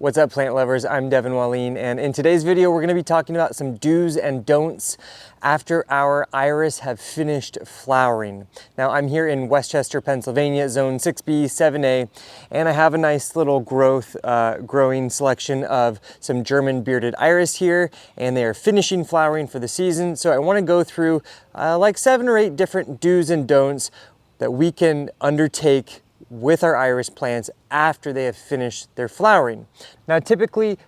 What's up, plant lovers? I'm Devin Wallien, and in today's video we're going to be talking about some do's and don'ts after our iris have finished flowering. Now I'm here in Westchester, Pennsylvania, zone 6B, 7A, and I have a nice little growing selection of some German bearded iris here, and they are finishing flowering for the season. So I want to go through like 7 or 8 different do's and don'ts that we can undertake with our iris plants after they have finished their flowering. Now typically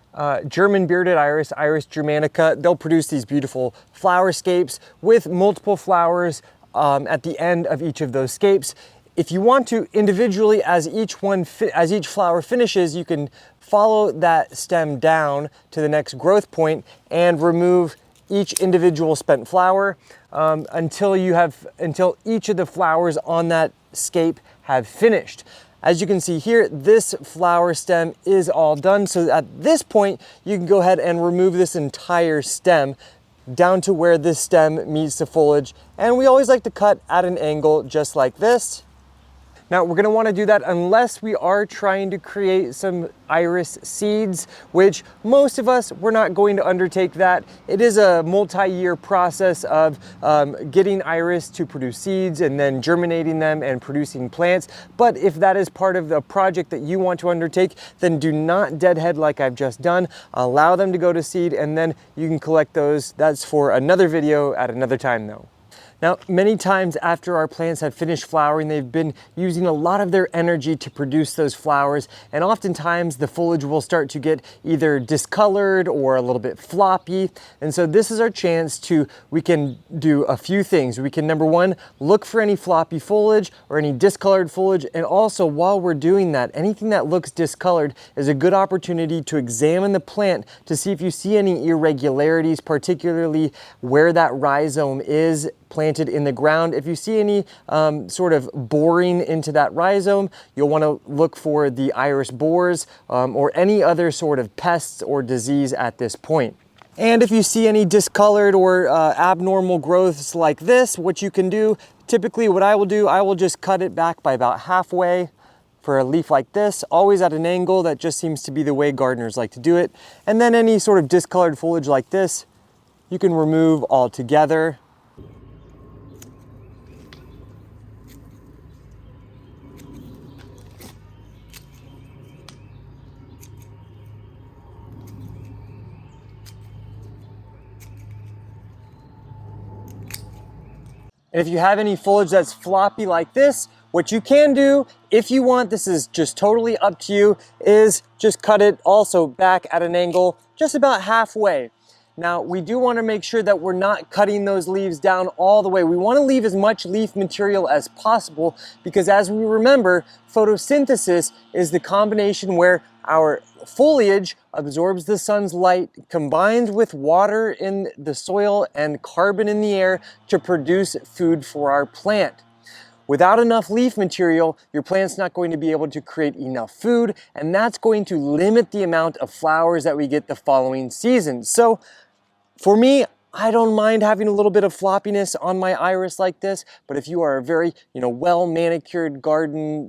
German bearded iris, Iris germanica, they'll produce these beautiful flower scapes with multiple flowers at the end of each of those scapes. If you want to individually, as each flower finishes, you can follow that stem down to the next growth point and remove each individual spent flower until each of the flowers on that scape have finished. As you can see here, this flower stem is all done. So at this point, you can go ahead and remove this entire stem down to where this stem meets the foliage. And we always like to cut at an angle just like this. Now we're gonna wanna do that unless we are trying to create some iris seeds, which most of us, we're not going to undertake that. It is a multi-year process of getting iris to produce seeds and then germinating them and producing plants. But if that is part of the project that you want to undertake, then do not deadhead like I've just done. Allow them to go to seed and then you can collect those. That's for another video at another time though. Now, many times after our plants have finished flowering, they've been using a lot of their energy to produce those flowers, and oftentimes the foliage will start to get either discolored or a little bit floppy. And so this is our chance we can do a few things. We can, number one, look for any floppy foliage or any discolored foliage, and also while we're doing that, anything that looks discolored is a good opportunity to examine the plant to see if you see any irregularities, particularly where that rhizome is planted in the ground. If you see any sort of boring into that rhizome, you'll want to look for the iris borers or any other sort of pests or disease at this point. And if you see any discolored or abnormal growths like this, what you can do, typically what I will do, I will just cut it back by about halfway for a leaf like this, always at an angle. That just seems to be the way gardeners like to do it. And then any sort of discolored foliage like this, you can remove altogether. And if you have any foliage that's floppy like this, what you can do, if you want, this is just totally up to you, is just cut it also back at an angle, just about halfway. Now, we do want to make sure that we're not cutting those leaves down all the way. We want to leave as much leaf material as possible because, as we remember, photosynthesis is the combination where our foliage absorbs the sun's light, combines with water in the soil and carbon in the air to produce food for our plant. Without enough leaf material, your plant's not going to be able to create enough food, and that's going to limit the amount of flowers that we get the following season. So for me, I don't mind having a little bit of floppiness on my iris like this, but if you are a very, well manicured garden,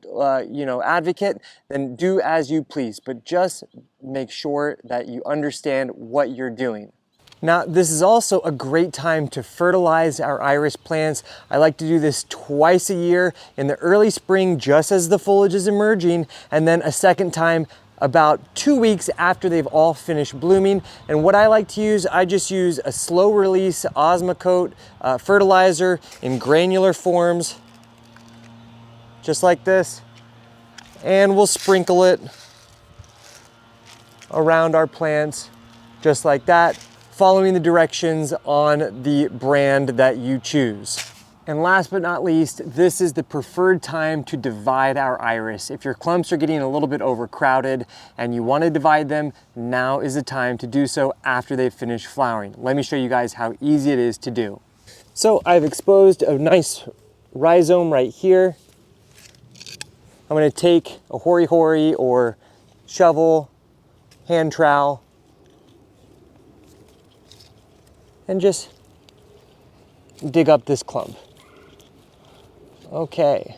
advocate, then do as you please, but just make sure that you understand what you're doing. Now, this is also a great time to fertilize our iris plants. I like to do this twice a year, in the early spring, just as the foliage is emerging, and then a second time about 2 weeks after they've all finished blooming. And what I like to use, I just use a slow release Osmocote fertilizer in granular forms, just like this. And we'll sprinkle it around our plants, just like that, following the directions on the brand that you choose. And last but not least, this is the preferred time to divide our iris. If your clumps are getting a little bit overcrowded and you want to divide them, now is the time to do so after they've finished flowering. Let me show you guys how easy it is to do. So I've exposed a nice rhizome right here. I'm going to take a hori-hori or shovel, hand trowel, and just dig up this clump. Okay.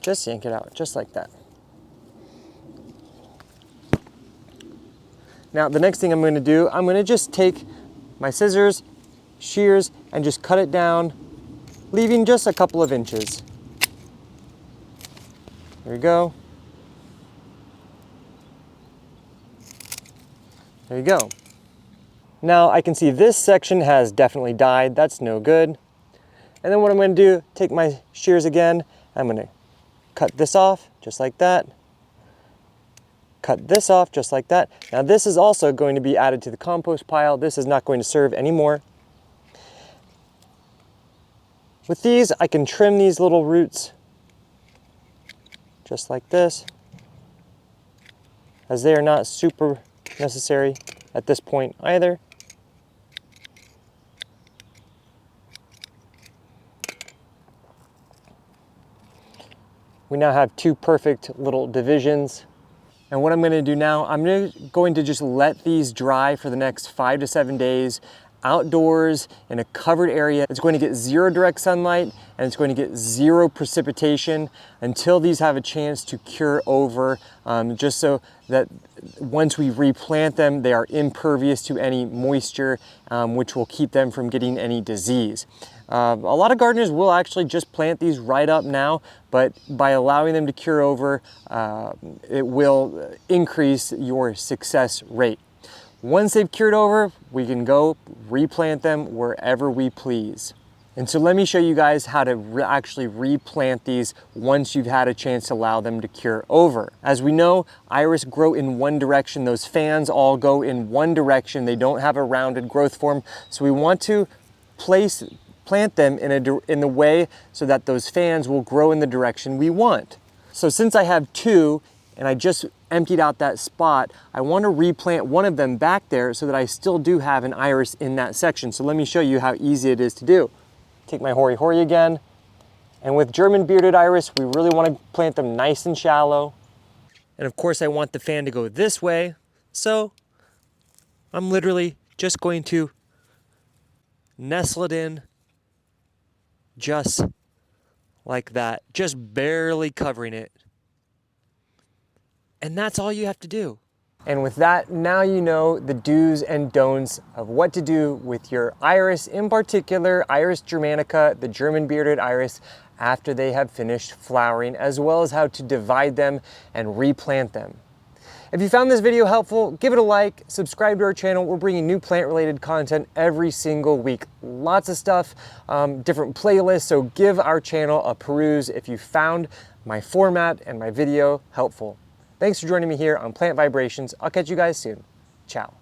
Just yank it out, just like that. Now the next thing I'm going to do, I'm going to just take my scissors, shears, and just cut it down, leaving just a couple of inches. There you go. There you go. Now I can see this section has definitely died. That's no good. And then what I'm going to do, take my shears again, I'm going to cut this off just like that. Cut this off just like that. Now this is also going to be added to the compost pile. This is not going to serve anymore. With these, I can trim these little roots just like this, as they are not super necessary at this point either. We now have two perfect little divisions. And what I'm going to do now, I'm going to just let these dry for the next 5 to 7 days outdoors in a covered area. It's going to get 0 direct sunlight and it's going to get 0 precipitation until these have a chance to cure over, just so that once we replant them, they are impervious to any moisture, which will keep them from getting any disease. A lot of gardeners will actually just plant these right up now, but by allowing them to cure over, it will increase your success rate. Once they've cured over, we can go replant them wherever we please. And so let me show you guys how to actually replant these once you've had a chance to allow them to cure over. As we know, iris grow in one direction. Those fans all go in one direction. They don't have a rounded growth form. So we want to plant them in the way so that those fans will grow in the direction we want. So since I have 2 and I just emptied out that spot, I want to replant one of them back there so that I still do have an iris in that section. So let me show you how easy it is to do. Take my hoary again, and with German bearded iris, we really want to plant them nice and shallow. And of course I want the fan to go this way, so I'm literally just going to nestle it in just like that, just barely covering it. And that's all you have to do. And with that, now you know the do's and don'ts of what to do with your iris, in particular, Iris germanica, the German bearded iris, after they have finished flowering, as well as how to divide them and replant them. If you found this video helpful, give it a like, subscribe to our channel. We're bringing new plant-related content every single week. Lots of stuff, different playlists, so give our channel a peruse if you found my format and my video helpful. Thanks for joining me here on Plant Vibrations. I'll catch you guys soon. Ciao.